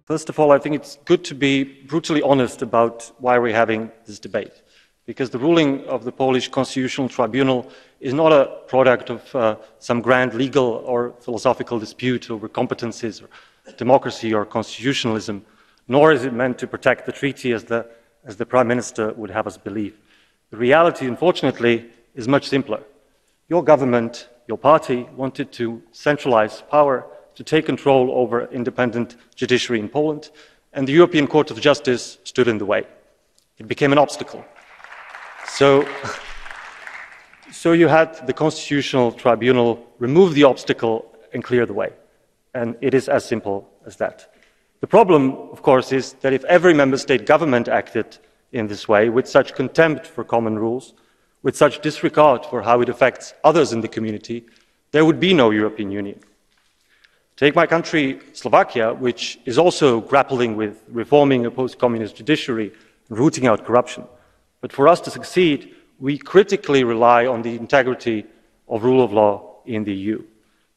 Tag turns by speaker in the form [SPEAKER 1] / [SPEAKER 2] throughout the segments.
[SPEAKER 1] First of all, I think it's good to be brutally honest about why we're having this debate, because the ruling of the Polish Constitutional Tribunal is not a product of some grand legal or philosophical dispute over competences or democracy or constitutionalism, nor is it meant to protect the treaty as the Prime Minister would have us believe. The reality, unfortunately, is much simpler. Your government, your party, wanted to centralize power, to take control over independent judiciary in Poland, and the European Court of Justice stood in the way. It became an obstacle. So you had the Constitutional Tribunal remove the obstacle and clear the way. And it is as simple as that. The problem, of course, is that if every member state government acted in this way, with such contempt for common rules, with such disregard for how it affects others in the community, there would be no European Union. Take my country, Slovakia, which is also grappling with reforming a post-communist judiciary and rooting out corruption. But for us to succeed, we critically rely on the integrity of rule of law in the EU.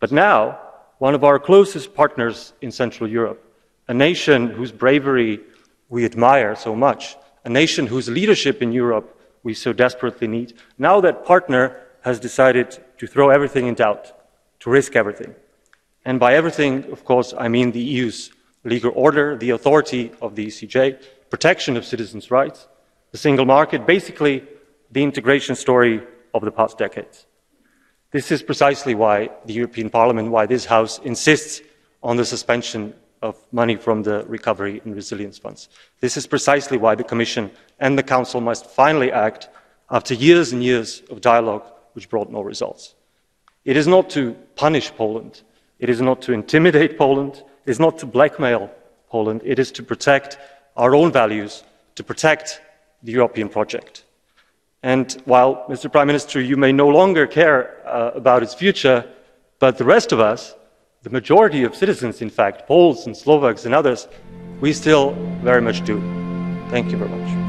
[SPEAKER 1] But now, one of our closest partners in Central Europe, a nation whose bravery we admire so much, a nation whose leadership in Europe we so desperately need, now that partner has decided to throw everything in doubt, to risk everything. And by everything, of course, I mean the EU's legal order, the authority of the ECJ, protection of citizens' rights, the single market, basically the integration story of the past decades. This is precisely why the European Parliament, why this House insists on the suspension of money from the Recovery and Resilience Funds. This is precisely why the Commission and the Council must finally act after years and years of dialogue which brought no results. It is not to punish Poland. It is not to intimidate Poland. It is not to blackmail Poland. It is to protect our own values, to protect the European project. And while, Mr. Prime Minister, you may no longer care about its future, but the rest of us, the majority of citizens, in fact, Poles and Slovaks and others, we still very much do. Thank you very much.